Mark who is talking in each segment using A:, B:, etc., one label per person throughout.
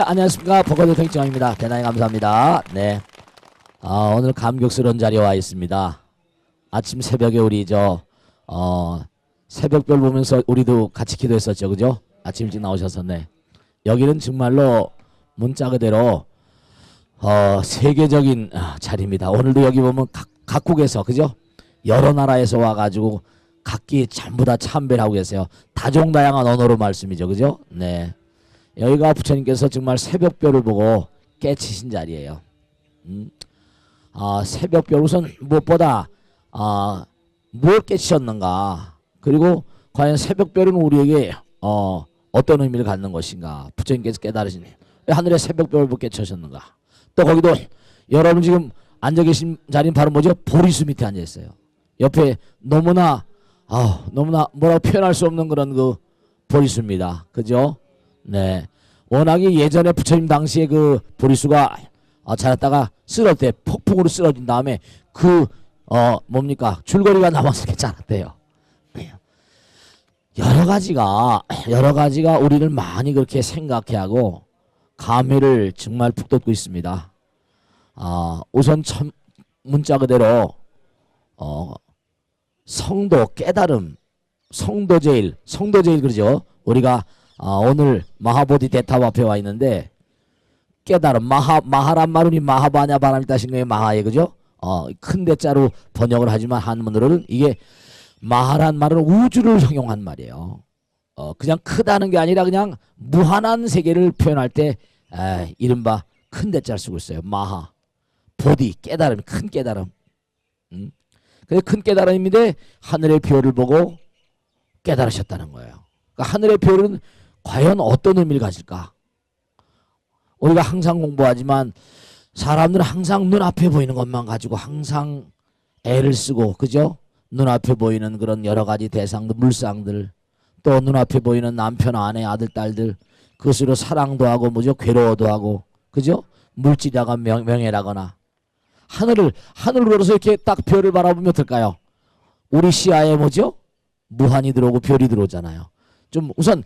A: 안녕하십니까. 복고도 팽정입니다. 대단히 감사합니다. 네. 오늘 감격스러운 자리에 와 있습니다. 아침 새벽에 우리 새벽별 보면서 우리도 같이 기도했었죠. 그죠? 아침 일찍 나오셨었네. 여기는 정말로 문자 그대로 세계적인 자리입니다. 오늘도 여기 보면 각국에서 그죠? 여러 나라에서 와가지고 각기 전부 다 참배하고 계세요. 다종다양한 언어로 말씀이죠. 그죠? 네. 여기가 부처님께서 정말 새벽별을 보고 깨치신 자리예요. 새벽별 우선 무엇보다 뭘 깨치셨는가, 그리고 과연 새벽별은 우리에게 어떤 의미를 갖는 것인가, 부처님께서 깨달으신 하늘의 새벽별을 깨치셨는가. 또 거기도 여러분 지금 앉아 계신 자리는 바로 뭐죠? 보리수 밑에 앉아 있어요. 옆에 너무나 뭐라고 표현할 수 없는 그런 그 보리수입니다. 그죠? 네. 워낙에 예전에 부처님 당시에 그 보리수가 자랐다가 쓰러질 때 폭풍으로 쓰러진 다음에 줄거리가 남아서 이렇게 자랐대요. 여러 가지가 우리를 많이 그렇게 생각해 하고 감회를 정말 북돋고 있습니다. 우선 문자 그대로 성도 깨달음, 성도제일 그러죠. 우리가 오늘 마하보디 대탑 앞에 와 있는데 깨달음, 마하란 말은 마하바냐 바람이 따신 거예요. 마하에, 그죠? 큰 대자로 번역을 하지만 한문으로는 이게 마하란 말은 우주를 형용한 말이에요. 그냥 크다는 게 아니라 그냥 무한한 세계를 표현할 때 이른바 큰 대자를 쓰고 있어요. 마하, 보디, 깨달음, 큰 깨달음. 그래서 큰 깨달음인데 하늘의 별을 보고 깨달으셨다는 거예요. 그러니까 하늘의 별은 과연 어떤 의미를 가질까? 우리가 항상 공부하지만 사람들은 항상 눈앞에 보이는 것만 가지고 항상 애를 쓰고, 그죠? 눈앞에 보이는 그런 여러 가지 대상들, 물상들, 또 눈앞에 보이는 남편, 아내, 아들, 딸들, 그것으로 사랑도 하고 뭐죠? 괴로워도 하고, 그죠? 물질이라거나 명예라거나. 하늘을 걸어서 이렇게 딱 별을 바라보면 어떨까요? 우리 시야에 뭐죠? 무한이 들어오고 별이 들어오잖아요. 좀 우선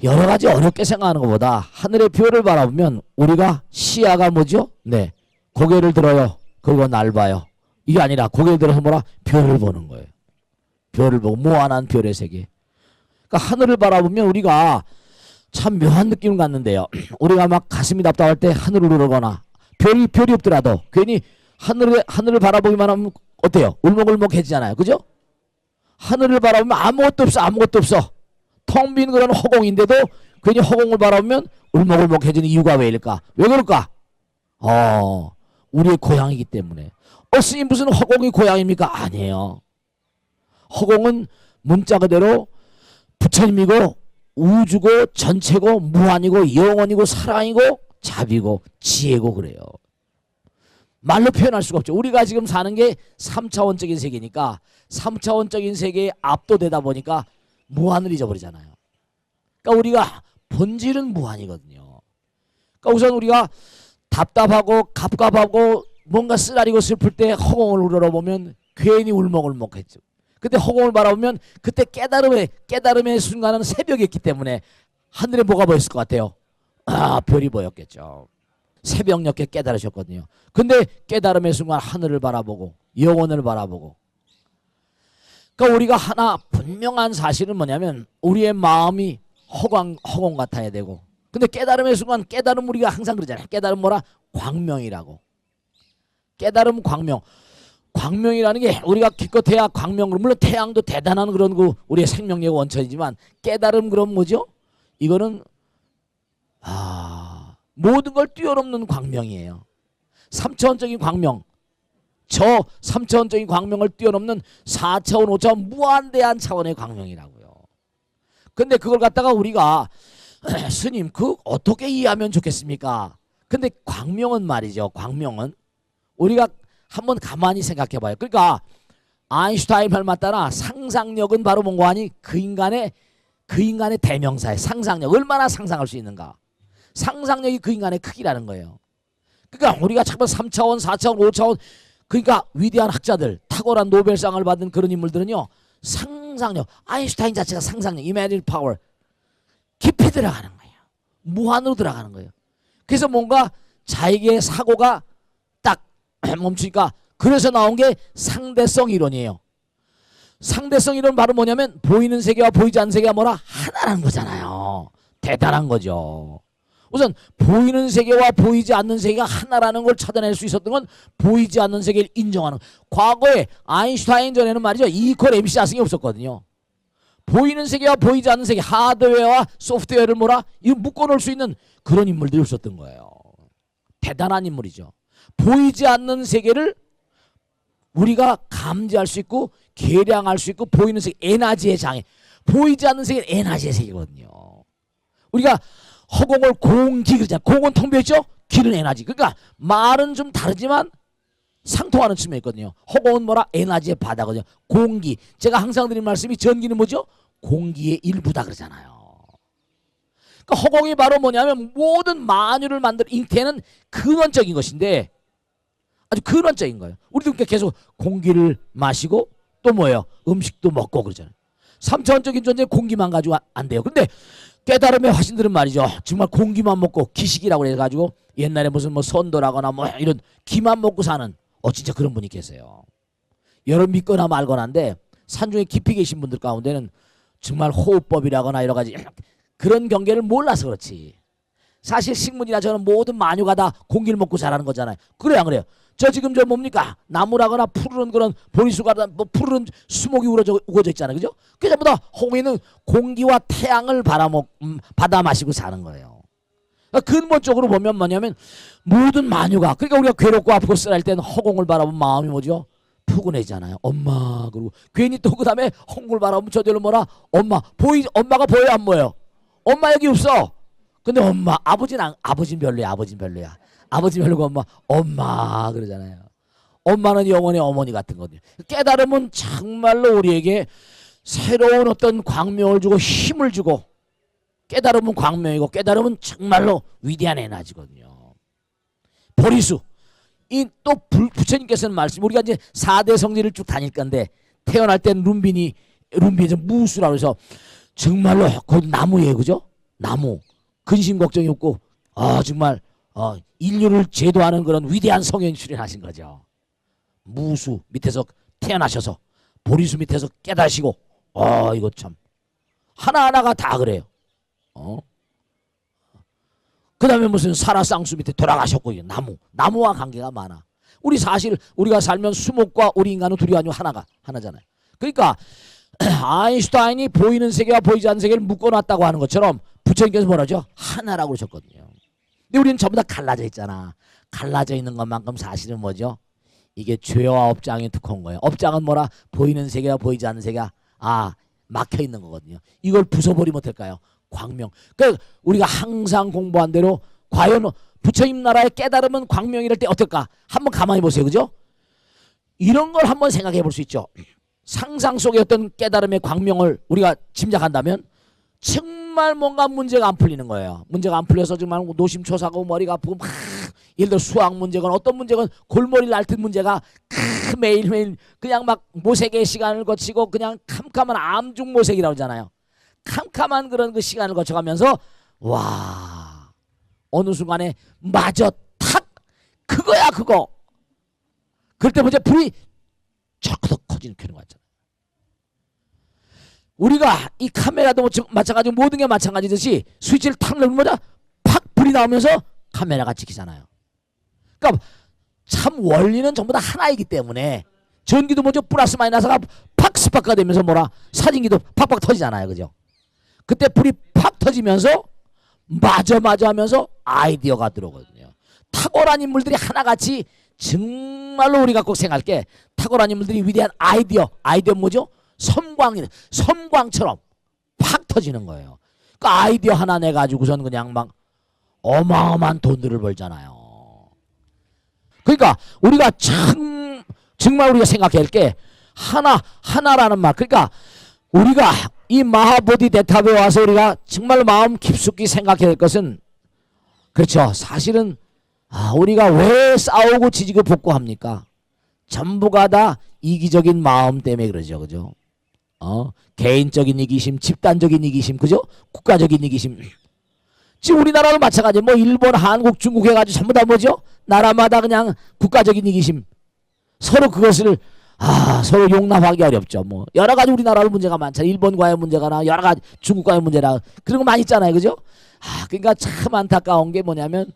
A: 여러 가지 어렵게 생각하는 것보다 하늘의 별을 바라보면 우리가 시야가 뭐죠? 네, 고개를 들어요. 그리고 날 봐요. 이게 아니라 고개를 들어서 별을 보는 거예요. 별을 보고 무한한 별의 세계. 그러니까 하늘을 바라보면 우리가 참 묘한 느낌을 갖는데요. 우리가 막 가슴이 답답할 때 하늘을 우러거나 별이 없더라도 괜히 하늘을 바라보기만 하면 어때요? 울먹울먹해지잖아요. 그죠? 하늘을 바라보면 아무것도 없어. 텅 빈 그런 허공인데도 괜히 허공을 바라보면 울먹울먹해지는 이유가 왜일까? 왜 그럴까? 우리의 고향이기 때문에. 스님 무슨 허공이 고향입니까? 아니에요. 허공은 문자 그대로 부처님이고 우주고 전체고 무한이고 영원이고 사랑이고 자비고 지혜고 그래요. 말로 표현할 수가 없죠. 우리가 지금 사는 게 3차원적인 세계니까 3차원적인 세계에 압도되다 보니까 무한을 잊어버리잖아요. 그러니까 우리가 본질은 무한이거든요. 그러니까 우선 우리가 답답하고 갑갑하고 뭔가 쓰라리고 슬플 때 허공을 우러러보면 괜히 울먹울먹했죠. 그때 허공을 바라보면 그때 깨달음의 순간은 새벽이었기 때문에 하늘에 뭐가 보였을 것 같아요? 별이 보였겠죠. 새벽녘에 깨달으셨거든요. 근데 깨달음의 순간 하늘을 바라보고 영혼을 바라보고. 그러니까 우리가 하나 분명한 사실은 뭐냐면 우리의 마음이 허공 같아야 되고, 근데 깨달음의 순간 깨달음 우리가 항상 그러잖아요. 깨달음 광명이라고. 깨달음 광명이라는 게 우리가 기껏해야 광명으로, 물론 태양도 대단한 그런 우리의 생명력 원천이지만 깨달음 그럼 뭐죠? 이거는 모든 걸 뛰어넘는 광명이에요. 3차원적인 광명, 저 3차원적인 광명을 뛰어넘는 4차원, 5차원 무한대한 차원의 광명이라고요. 근데 그걸 갖다가 우리가 스님 어떻게 이해하면 좋겠습니까? 근데 광명은 말이죠. 광명은 우리가 한번 가만히 생각해 봐요. 그러니까 아인슈타인 말 맞다나 상상력은 바로 뭔가 하니 그 인간의 대명사예요. 상상력. 얼마나 상상할 수 있는가. 상상력이 그 인간의 크기라는 거예요. 그러니까 우리가 잠깐 3차원, 4차원, 5차원, 그러니까 위대한 학자들, 탁월한 노벨상을 받은 그런 인물들은요, 상상력, 아인슈타인 자체가 상상력, imagine power, 깊이 들어가는 거예요. 무한으로 들어가는 거예요. 그래서 뭔가 자기의 사고가 딱 멈추니까 그래서 나온 게 상대성 이론이에요. 상대성 이론 바로 뭐냐면 보이는 세계와 보이지 않는 세계가 뭐라? 하나라는 거잖아요. 대단한 거죠. 우선 보이는 세계와 보이지 않는 세계가 하나라는 걸 찾아낼 수 있었던 건 보이지 않는 세계를 인정하는. 과거에 아인슈타인 전에는 말이죠. E 이퀄 MC 자승이 없었거든요. 보이는 세계와 보이지 않는 세계, 하드웨어와 소프트웨어를 뭐라? 이거 묶어놓을 수 있는 그런 인물들이 없었던 거예요. 대단한 인물이죠. 보이지 않는 세계를 우리가 감지할 수 있고 계량할 수 있고 보이는 세계, 에너지의 장애. 보이지 않는 세계는 에너지의 세계거든요. 우리가 허공을 공기 그러잖아요. 공은 텅 비어있죠? 길은 에너지. 그러니까 말은 좀 다르지만 상통하는 측면이 있거든요. 허공은 뭐라? 에너지의 바다거든요. 공기. 제가 항상 드린 말씀이 전기는 뭐죠? 공기의 일부다 그러잖아요. 그러니까 허공이 바로 뭐냐면 모든 만유를 만들 잉태는 근원적인 것인데 아주 근원적인 거예요. 우리도 그러니까 계속 공기를 마시고 또 뭐예요? 음식도 먹고 그러잖아요. 3차원적인 존재 공기만 가지고 안 돼요. 근데 깨달음의 화신들은 말이죠. 정말 공기만 먹고 기식이라고 해가지고 옛날에 무슨 뭐 선도라거나 뭐 이런 기만 먹고 사는 진짜 그런 분이 계세요. 여러분 믿거나 말거나인데 산중에 깊이 계신 분들 가운데는 정말 호흡법이라거나 여러 가지 그런 경계를 몰라서 그렇지. 사실 식물이나 저는 모든 만유가 다 공기를 먹고 자라는 거잖아요. 그래요 안 그래요? 저 지금 저 뭡니까? 나무라거나 푸르른 그런 보리수가 뭐 푸르른 수목이 우거져 있잖아요. 그죠? 그게 전부 다 홍해는 공기와 태양을 받아 마시고 사는 거예요. 그러니까 근본적으로 보면 뭐냐면 모든 만유가 그러니까 우리가 괴롭고 아프고 쓰랄 때는 허공을 바라보면 마음이 뭐죠? 푸근해지잖아요. 엄마 그리고 괜히 또 그 다음에 허공을 바라보면 저절로 뭐라? 엄마가 보여요 안 보여요? 엄마 여기 없어. 근데 아버지는 별로야. 아버지 별로고 엄마 그러잖아요. 엄마는 영원의 어머니 같은 거든요. 깨달음은 정말로 우리에게 새로운 어떤 광명을 주고 힘을 주고 깨달음은 광명이고 깨달음은 정말로 위대한 에너지거든요. 보리수 이 또 부처님께서는 말씀 우리가 이제 4대 성지를 쭉 다닐 건데 태어날 땐 룸빈이 무수라고 해서 정말로 거기 나무예요. 그죠? 나무 근심 걱정이 없고 정말 인류를 제도하는 그런 위대한 성현 출현하신 거죠. 무수 밑에서 태어나셔서 보리수 밑에서 깨닫시고 이거 참 하나하나가 다 그래요. 그 다음에 무슨 사라쌍수 밑에 돌아가셨고 나무와 관계가 많아. 우리가 살면 수목과 우리 인간은 둘이 아니고 하나잖아요. 그러니까 아인슈타인이 보이는 세계와 보이지 않는 세계를 묶어놨다고 하는 것처럼 부처님께서 뭐라죠? 하나라고 그러셨거든요. 근데 우리는 전부 다 갈라져 있잖아. 갈라져 있는 것만큼 사실은 뭐죠? 이게 죄와 업장이 두꺼운 거예요. 업장은 뭐라? 보이는 세계와 보이지 않는 세계가 막혀 있는 거거든요. 이걸 부숴버리면 어떨까요? 광명. 그러니까 우리가 항상 공부한 대로 과연 부처님 나라의 깨달음은 광명이랄 때 어떨까? 한번 가만히 보세요. 그죠? 이런 걸 한번 생각해 볼 수 있죠. 상상 속의 어떤 깨달음의 광명을 우리가 짐작한다면 정말 뭔가 문제가 안 풀리는 거예요. 문제가 안 풀려서 정말 노심초사하고 머리가 아프고 막 예를 들어 수학 문제건 어떤 문제건 골머리를 앓던 문제가 매일매일 그냥 막 모색의 시간을 거치고 그냥 캄캄한 암중 모색이라고 하잖아요. 캄캄한 그런 그 시간을 거쳐가면서 어느 순간에 마저 탁 그거야 그거. 그럴 때 먼저 불이 척더 커지는 켜는 거 같잖아요. 우리가 이 카메라도 마찬가지고 모든 게 마찬가지듯이 스위치를 탁 누르면 팍 불이 나오면서 카메라가 찍히잖아요. 그러니까 참 원리는 전부 다 하나이기 때문에 전기도 먼저 플러스 마이너스가 팍 스파크가 되면서 사진기도 팍팍 터지잖아요. 그죠? 그때 불이 팍 터지면서 마저 하면서 아이디어가 들어오거든요. 탁월한 인물들이 하나같이 정말로 우리가 꼭 생각할 게 탁월한 인물들이 위대한 아이디어 뭐죠? 섬광처럼 팍 터지는 거예요. 그 아이디어 하나 내가지고선 그냥 막 어마어마한 돈들을 벌잖아요. 그러니까 우리가 정말 우리가 생각해야 할 게 하나라는 말. 그러니까 우리가 이 마하보디데타에 와서 우리가 정말 마음 깊숙이 생각해야 할 것은 그렇죠. 사실은 우리가 왜 싸우고 지지고 볶고합니까? 전부가 다 이기적인 마음 때문에 그러죠. 그죠? 개인적인 이기심, 집단적인 이기심, 그죠? 국가적인 이기심. 지금 우리나라도 마찬가지. 뭐 일본, 한국, 중국 해가지고 전부 다 뭐죠? 나라마다 그냥 국가적인 이기심. 서로 그것을 서로 용납하기 어렵죠. 뭐 여러 가지 우리나라도 문제가 많잖아요. 일본과의 문제가나 여러 가지 중국과의 문제나 그런 거 많이 있잖아요. 그죠? 그러니까 참 안타까운 게 뭐냐면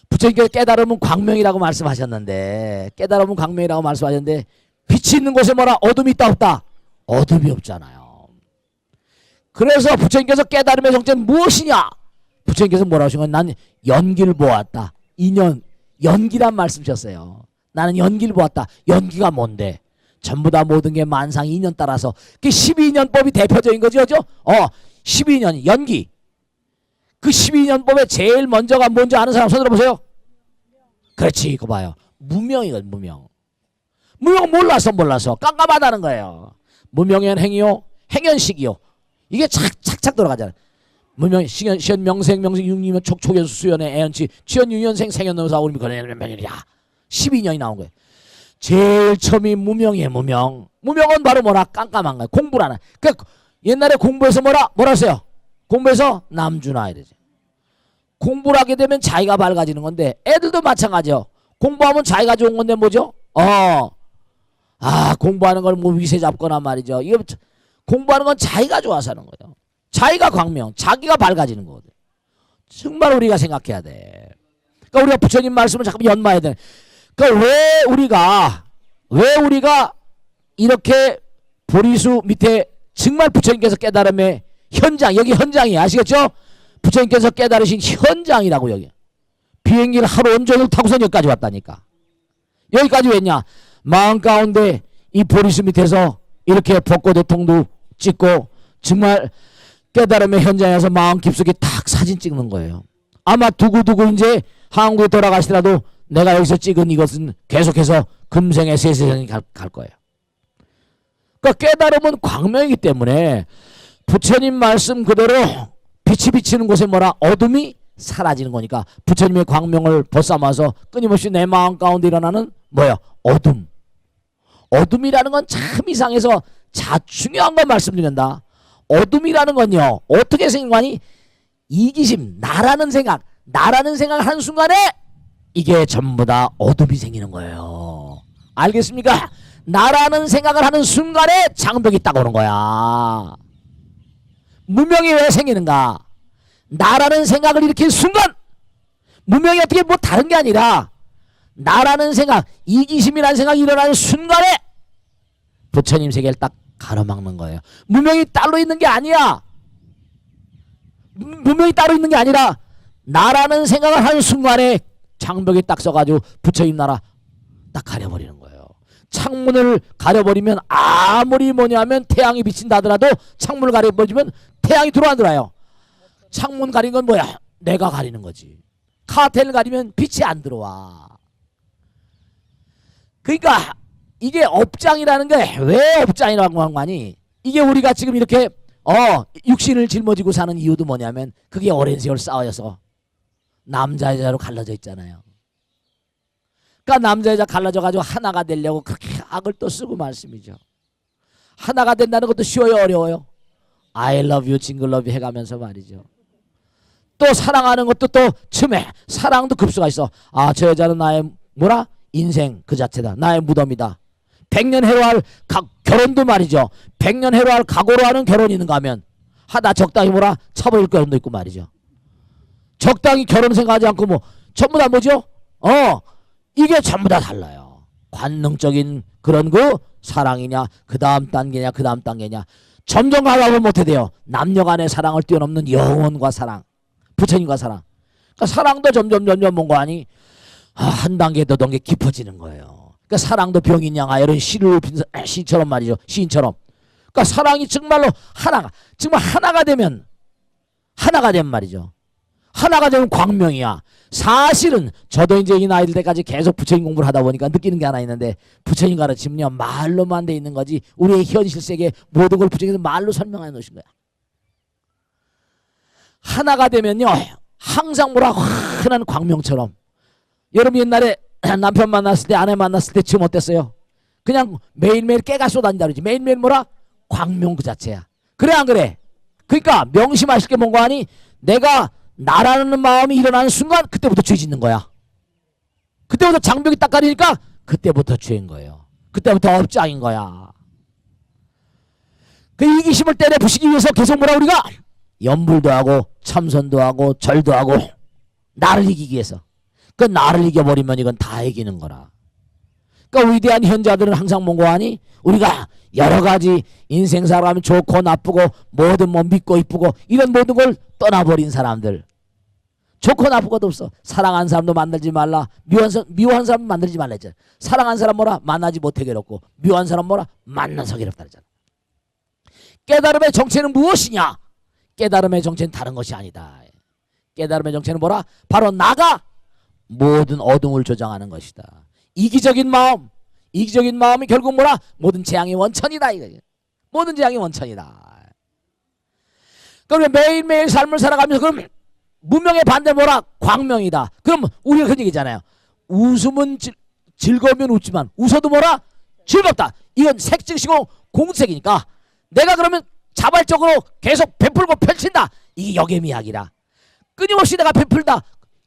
A: 부처님께서 깨달음은 광명이라고 말씀하셨는데 깨달음은 광명이라고 말씀하셨는데 빛이 있는 곳에 뭐라 어둠이 있다 없다? 어둠이 없잖아요. 그래서 부처님께서 깨달음의 정체는 무엇이냐? 부처님께서 뭐라고 하신 건 난 연기를 보았다. 인연, 연기란 말씀이셨어요. 나는 연기를 보았다. 연기가 뭔데? 전부 다 모든 게 만상 인연 따라서 그 12년법이 대표적인 거죠. 12년 연기. 그 12년법에 제일 먼저가 뭔지 아는 사람 손 들어보세요. 그렇지, 이거 봐요. 무명이거든, 무명. 무명 몰라서 깜깜하다는 거예요. 무명현 행이요, 행현식이요. 이게 착착착 돌아가잖아요. 무명, 시현, 명생, 육리면 촉촉연수, 수연의 애연치, 취연, 유연생, 생연노사, 우리 거래면이야. 12년이 나온 거예요. 제일 처음이 무명이에요, 무명. 무명은 바로 뭐라? 깜깜한 거예요. 공부를 안 해. 그러니까 옛날에 공부해서 뭐라 했어요? 공부해서 남주나 이러지. 공부를 하게 되면 자기가 밝아지는 건데 애들도 마찬가지요. 공부하면 자기가 좋은 건데 뭐죠? 공부하는 걸 뭐 위세 잡거나 말이죠. 이게 공부하는 건 자기가 좋아서 하는 거예요. 자기가 광명, 자기가 밝아지는 거거든. 정말 우리가 생각해야 돼. 그러니까 우리가 부처님 말씀을 자꾸 연마해야 돼. 그러니까 왜 우리가 이렇게 보리수 밑에 정말 부처님께서 깨달음의 현장, 여기 현장이 아시겠죠? 부처님께서 깨달으신 현장이라고 여기. 비행기를 하루 온종일 타고서 여기까지 왔다니까. 여기까지 왜냐? 마음 가운데 이 보리수 밑에서 이렇게 벚꽃대통도 찍고 정말 깨달음의 현장에서 마음 깊숙이 탁 사진 찍는 거예요. 아마 두고두고 이제 한국에 돌아가시더라도 내가 여기서 찍은 이것은 계속해서 금생의 세세상에 갈 거예요. 그러니까 깨달음은 광명이기 때문에 부처님 말씀 그대로 빛이 비치는 곳에 뭐라? 어둠이 사라지는 거니까 부처님의 광명을 벗삼아서 끊임없이 내 마음 가운데 일어나는 뭐야? 어둠. 어둠이라는 건 참 이상해서 중요한 건 말씀드린다. 어둠이라는 건요. 어떻게 생긴 거니? 이기심, 나라는 생각을 하는 순간에 이게 전부 다 어둠이 생기는 거예요. 알겠습니까? 나라는 생각을 하는 순간에 장벽이 딱 오는 거야. 무명이 왜 생기는가? 나라는 생각을 일으킨 순간 무명이 어떻게 뭐 다른 게 아니라 나라는 생각, 이기심이라는 생각이 일어나는 순간에 부처님 세계를 딱 가로막는 거예요. 무명이 따로 있는 게 아니야. 무명이 따로 있는 게 아니라 나라는 생각을 하는 순간에 장벽이 딱 서가지고 부처님 나라 딱 가려버리는 거예요. 창문을 가려버리면 아무리 뭐냐면 태양이 비친다 하더라도 창문을 가려버리면 태양이 들어와 안 들어와요? 창문 가린 건 뭐야? 내가 가리는 거지. 카텐을 가리면 빛이 안 들어와. 그러니까 이게 업장이라는 게 왜 업장이라고 하는 거 아니? 이게 우리가 지금 이렇게 육신을 짊어지고 사는 이유도 뭐냐면 그게 오랜 세월 쌓여서 남자 여자로 갈라져 있잖아요. 그러니까 남자 여자 갈라져 가지고 하나가 되려고 그렇게 악을 또 쓰고 말씀이죠. 하나가 된다는 것도 쉬워요, 어려워요? I love you, 징글 러브 해가면서 말이죠. 또 사랑하는 것도 또 처음에 사랑도 급수가 있어. 저 여자는 나의 뭐라? 인생 그 자체다. 나의 무덤이다. 100년 해로할 결혼도 말이죠. 100년 해로할 각오로 하는 결혼이 있는가 하면 하다 적당히 뭐라? 차버릴 결혼도 있고 말이죠. 적당히 결혼 생각하지 않고 뭐 전부 다 뭐죠? 이게 전부 다 달라요. 관능적인 그런 그 사랑이냐, 그 다음 단계냐, 그 다음 단계냐. 점점 가다 못해 돼요. 남녀 간의 사랑을 뛰어넘는 영혼과 사랑, 부처님과 사랑. 그러니까 사랑도 점점 뭔가 아니 한 단계 더 단계 깊어지는 거예요. 그러니까 사랑도 병인 양아 이런 시처럼 말이죠. 시인처럼. 그러니까 사랑이 정말로 정말 하나가 되면 말이죠. 하나가 되면 광명이야. 사실은 저도 이제 이 나이 들 때까지 계속 부처님 공부를 하다 보니까 느끼는 게 하나 있는데 부처님 가르침은요 말로만 돼 있는 거지 우리의 현실 세계 모든 걸 부처님께서 말로 설명해 놓으신 거야. 하나가 되면요 항상 뭐라 환한 광명처럼. 여러분 옛날에 남편 만났을 때 아내 만났을 때 지금 어땠어요? 그냥 매일매일 깨가 쏟아진다 그러지. 매일매일 뭐라? 광명 그 자체야. 그래 안 그래? 그러니까 명심하실 게 뭔가 하니 내가 나라는 마음이 일어나는 순간 그때부터 죄 짓는 거야. 그때부터 장벽이 딱 가리니까 그때부터 죄인 거예요. 그때부터 업장인 거야. 그 이기심을 때려 부시기 위해서 계속 뭐라 우리가 염불도 하고 참선도 하고 절도 하고 나를 이기기 위해서. 그 나를 이겨버리면 이건 다 이기는 거라. 그러니까 위대한 현자들은 항상 뭔가 하니 우리가 여러 가지 인생 살아가면 좋고 나쁘고 뭐든 뭐 믿고 이쁘고 이런 모든 걸 떠나버린 사람들. 좋고 나쁘고도 없어. 사랑한 사람도 만들지 말라. 미워한 사람 만들지 말라 했잖아. 사랑한 사람 뭐라? 만나지 못해 괴롭고 미워한 사람 뭐라? 만나서 괴롭다 그랬잖아. 깨달음의 정체는 무엇이냐? 깨달음의 정체는 다른 것이 아니다. 깨달음의 정체는 뭐라? 바로 나가 모든 어둠을 조장하는 것이다. 이기적인 마음이 결국 뭐라? 모든 재앙의 원천이다. 모든 재앙의 원천이다. 그러면 매일매일 삶을 살아가면서 그럼 무명의 반대 뭐라? 광명이다. 그럼 우리가 그런 얘기잖아요. 웃으면 즐거우면 웃지만 웃어도 뭐라? 즐겁다. 이건 색즉시고 공색이니까 내가 그러면 자발적으로 계속 베풀고 펼친다. 이게 역의미학이라. 끊임없이 내가 베풀다.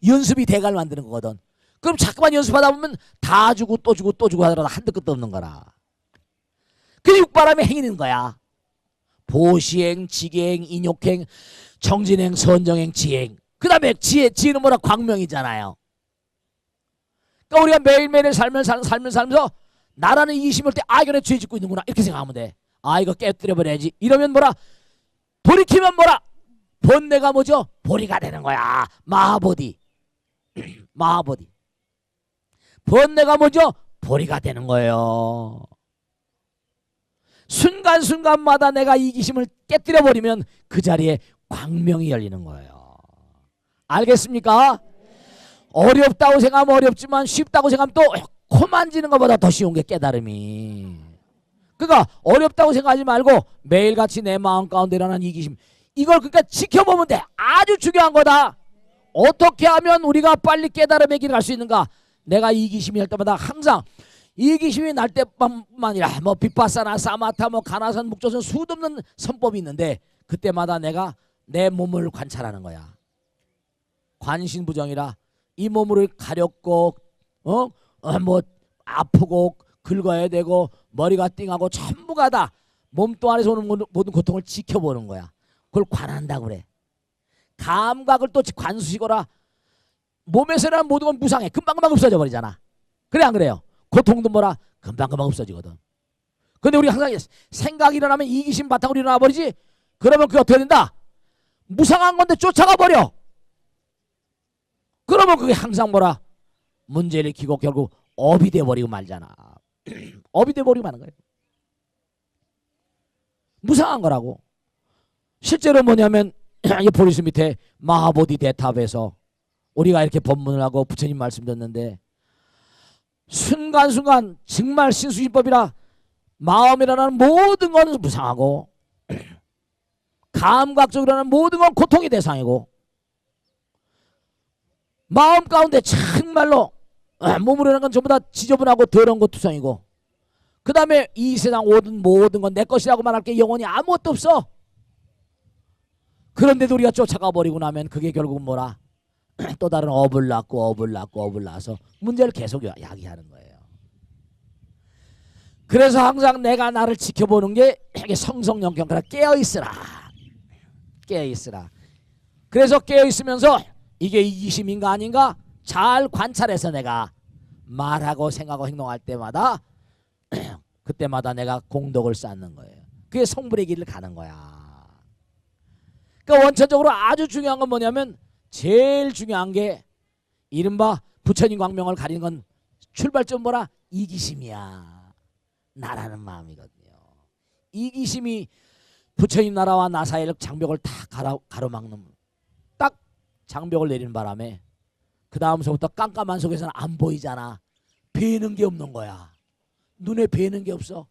A: 연습이 대가를 만드는 거거든. 그럼 자꾸만 연습하다 보면 다 주고 또 주고 또 주고 하더라도 한도 끝도 없는 거라. 그게 육바람의 행위는 거야. 보시행, 지계행, 인욕행, 정진행, 선정행, 지행. 그 다음에 지혜는 뭐라? 광명이잖아요. 그러니까 우리가 매일매일 삶을 살면서 나라는 이기심을 때 이거 내 죄 짓고 있는구나 이렇게 생각하면 돼. 이거 깨뜨려버려야지. 이러면 뭐라? 돌이키면 뭐라? 번뇌가 뭐죠? 보리가 되는 거야. 마하보디. 마하보디. 번뇌가 뭐죠? 보리가 되는 거예요. 순간순간마다 내가 이기심을 깨뜨려버리면 그 자리에 광명이 열리는 거예요. 알겠습니까? 어렵다고 생각하면 어렵지만 쉽다고 생각하면 또 코 만지는 것보다 더 쉬운 게 깨달음이. 그러니까 어렵다고 생각하지 말고 매일같이 내 마음 가운데 일어나는 이기심 이걸 그러니까 지켜보면 돼. 아주 중요한 거다. 어떻게 하면 우리가 빨리 깨달음의 길을 갈 수 있는가? 내가 이기심이 할 때마다 항상 이기심이 날 때뿐만 아니라 뭐 빅바사나 사마타 뭐 가나선 묵조선 수도 없는 선법이 있는데 그때마다 내가 내 몸을 관찰하는 거야. 관신부정이라 이 몸을 가렵고 뭐 아프고 긁어야 되고 머리가 띵하고 전부가 다 몸뚱 안에서 오는 모든 고통을 지켜보는 거야. 그걸 관한다고 그래. 감각을 또 관수시거라. 몸에서 일어나는 모든 건 무상해. 금방금방 없어져 버리잖아. 그래 안 그래요? 고통도 뭐라? 금방금방 없어지거든. 근데 우리 항상 생각이 일어나면 이기심 바탕으로 일어나 버리지. 그러면 그게 어떻게 된다? 무상한 건데 쫓아가 버려. 그러면 그게 항상 뭐라? 문제를 일으키고 결국 업이 돼버리고 말잖아. 업이 돼버리고 마는 거예요. 무상한 거라고. 실제로 뭐냐면 이 보리수 밑에 마하보디 대탑에서 우리가 이렇게 법문을 하고 부처님 말씀 듣는데 순간순간 정말 신수신법이라 마음이라는 모든 건 무상하고 감각적으로 일어나는 모든 건 고통의 대상이고 마음 가운데 정말로 몸으로 일어나는 건 전부 다 지저분하고 더러운 것 투성이고 그 다음에 이 세상 모든 건 내 것이라고 말할 게 영원히 아무것도 없어. 그런데도 우리가 쫓아가 버리고 나면 그게 결국은 뭐라? 또 다른 업을 낳아서 문제를 계속 야기하는 거예요. 그래서 항상 내가 나를 지켜보는 게 성성영경 깨어있으라. 깨어있으라. 그래서 깨어있으면서 이게 이기심인가 아닌가 잘 관찰해서 내가 말하고 생각하고 행동할 때마다 그때마다 내가 공덕을 쌓는 거예요. 그게 성불의 길을 가는 거야. 그러니까 원천적으로 아주 중요한 건 뭐냐면 제일 중요한 게 이른바 부처님 광명을 가리는 건 출발점 뭐라? 이기심이야. 나라는 마음이거든요. 이기심이 부처님 나라와 나 사이를 장벽을 다 가로막는 딱 장벽을 내리는 바람에 그 다음서부터 깜깜한 속에서는 안 보이잖아. 뵈는 게 없는 거야. 눈에 뵈는 게 없어.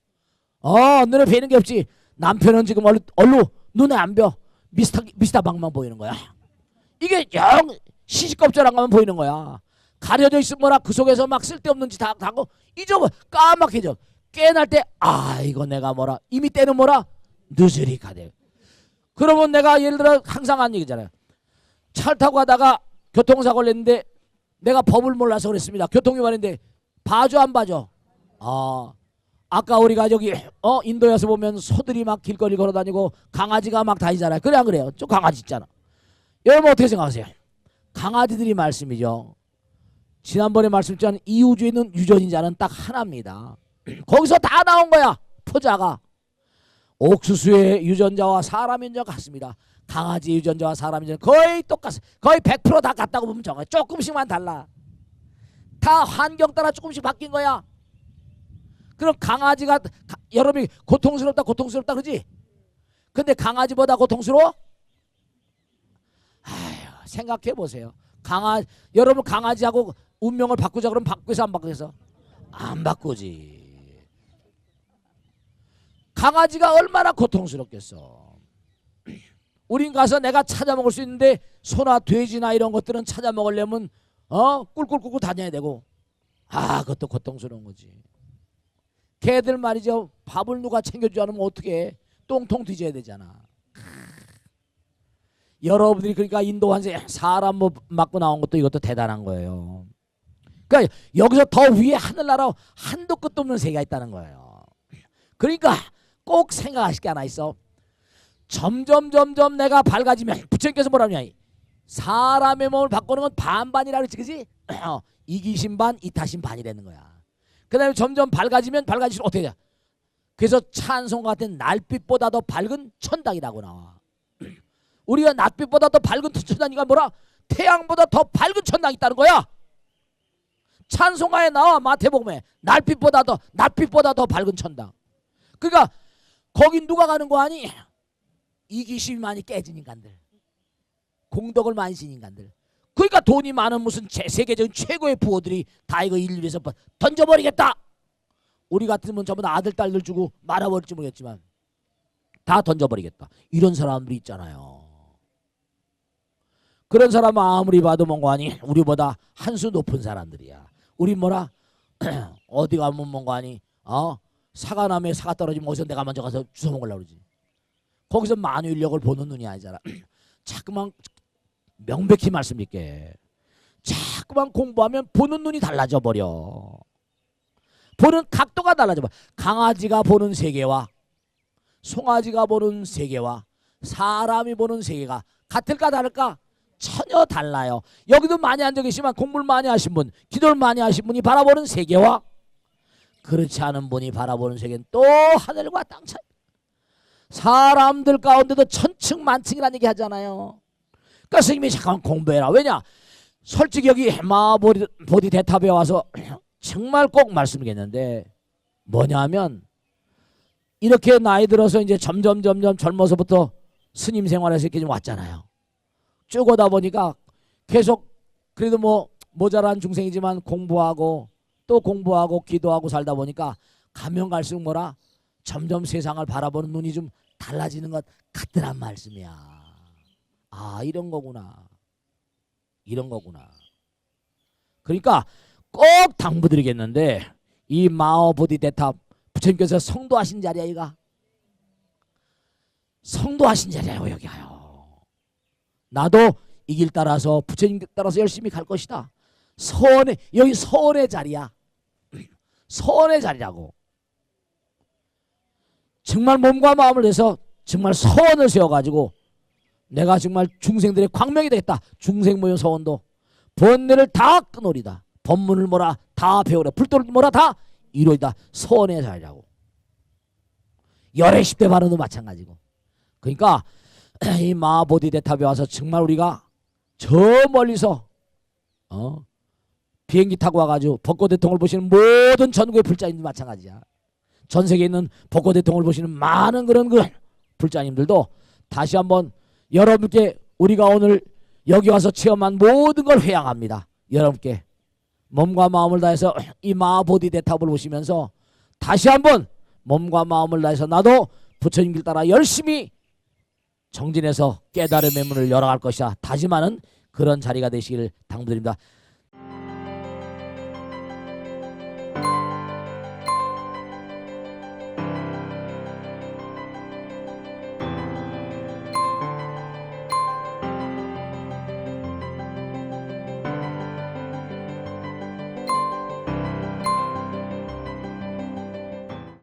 A: 눈에 뵈는 게 없지. 남편은 지금 얼루 눈에 안 뵈. 미스터 방만 보이는 거야. 이게 영 시시껍절한 것만 보이는 거야. 가려져 있으면 뭐라 그 속에서 막 쓸데없는 짓 하고 잊어버 까맣게져. 깨어날 때 이거 내가 뭐라 이미 때는 뭐라 늦으리 가대. 그러면 내가 예를 들어 항상 하는 얘기잖아요. 차를 타고 가다가 교통사고를 냈는데 내가 법을 몰라서 그랬습니다. 교통위반인데 봐줘 안 봐줘? 아까 우리가 저기 인도에서 보면 소들이 막 길거리 걸어다니고 강아지가 막 다니잖아요. 그래 안 그래요? 저 강아지 있잖아. 여러분 어떻게 생각하세요? 강아지들이 말씀이죠. 지난번에 말씀드렸지만 이 우주에 있는 유전자는 딱 하나입니다. 거기서 다 나온 거야. 포자가 옥수수의 유전자와 사람 유전자가 같습니다. 강아지 유전자와 사람 유전자 거의 똑같아. 거의 100%다 같다고 보면 정말 조금씩만 달라. 다 환경 따라 조금씩 바뀐 거야. 그럼 강아지가 여러분이 고통스럽다 그러지? 근데 강아지보다 고통스러워? 아휴, 생각해 보세요. 여러분 강아지하고 운명을 바꾸자 그러면 바꾸겠어 안 바꾸겠어? 안 바꾸지. 강아지가 얼마나 고통스럽겠어. 우린 가서 내가 찾아 먹을 수 있는데 소나 돼지나 이런 것들은 찾아 먹으려면 꿀꿀꿀꿀 다녀야 되고 그것도 고통스러운 거지. 걔들 말이죠. 밥을 누가 챙겨주지 않으면 어떻게 똥통 뒤져야 되잖아. 여러분들이 그러니까 인도 환세 사람 맞고 나온 것도 이것도 대단한 거예요. 그러니까 여기서 더 위에 하늘나라 한도 끝도 없는 세계가 있다는 거예요. 그러니까 꼭 생각하실 게 하나 있어. 점점 내가 밝아지면 부처님께서 뭐라냐, 사람의 몸을 바꾸는 건 반반이라 그랬지, 그지? 이기심 반 이타심 반이라는 거야. 그 다음에 점점 밝아지면 밝아질수록 어떻게 돼? 그래서 찬송 같은 날빛보다 더 밝은 천당이라고 나와. 우리가 낮빛보다 더 밝은 천당이가 뭐라? 태양보다 더 밝은 천당이 있다는 거야. 찬송가에 나와. 마태복음에 날빛보다 더 밝은 천당. 그러니까 거긴 누가 가는 거 아니? 이기심이 많이 깨진 인간들, 공덕을 많이 진 인간들. 그러니까 돈이 많은 무슨 세계적인 최고의 부호들이 다 이거 인류 위해서 던져버리겠다. 우리 같으면 전부 다 아들 딸들 주고 말아버릴지 모르겠지만 다 던져버리겠다. 이런 사람들이 있잖아요. 그런 사람 아무리 봐도 뭔가 아니 우리보다 한 수 높은 사람들이야. 우리 뭐라 어디 가면 뭔가 아니 사과나무에 사과 떨어지면 어디서 내가 먼저 가서 주워 먹으려고 그러지. 거기서 만유인력을 보는 눈이 아니잖아. 자꾸만 명백히 말씀드릴게. 자꾸만 공부하면 보는 눈이 달라져 버려. 보는 각도가 달라져 버려. 강아지가 보는 세계와 송아지가 보는 세계와 사람이 보는 세계가 같을까 다를까? 전혀 달라요. 여기도 많이 앉아 계시지만 공부를 많이 하신 분, 기도를 많이 하신 분이 바라보는 세계와 그렇지 않은 분이 바라보는 세계는 또 하늘과 땅 차이. 사람들 가운데도 천층만층이라는 얘기 하잖아요. 그러니까 스님이 잠깐 공부해라. 왜냐? 솔직히 여기 마하보디 대탑에 와서 정말 꼭 말씀드리겠는데 뭐냐면 이렇게 나이 들어서 이제 점점 젊어서부터 스님 생활에서 이렇게 좀 왔잖아요. 쭉 오다 보니까 계속 그래도 뭐 모자란 중생이지만 공부하고 또 공부하고 기도하고 살다 보니까 가면 갈수록 뭐라 점점 세상을 바라보는 눈이 좀 달라지는 것 같더란 말씀이야. 이런 거구나. 이런 거구나. 그러니까 꼭 당부드리겠는데 이 마하보디 대탑 부처님께서 성도하신 자리야. 이가 성도하신 자리야. 여기가요. 나도 이 길 따라서 부처님 따라서 열심히 갈 것이다. 여기 서원의 자리야. 서원의 자리라고. 정말 몸과 마음을 내서 정말 서원을 세워가지고 내가 정말 중생들의 광명이 되겠다. 중생 모형 서원도 번뇌를 다 끊으리다. 법문을 뭐라 다 배우라. 불도를 뭐라 다 이루리다. 서원의 자리라고. 열의 10대 발언도 마찬가지고. 그러니까 이 마하보디 대탑에 와서 정말 우리가 저 멀리서 비행기 타고 와가지고 벚꽃대통을 보시는 모든 전국의 불자님들 마찬가지야. 전 세계에 있는 벚꽃대통을 보시는 많은 그런 불자님들도 다시 한번 여러분께 우리가 오늘 여기 와서 체험한 모든 걸 회양합니다. 여러분께 몸과 마음을 다해서 이 마하보디 대탑을 보시면서 다시 한번 몸과 마음을 다해서 나도 부처님 길 따라 열심히 정진해서 깨달음의 문을 열어갈 것이다. 다짐하는 그런 자리가 되시길 당부드립니다.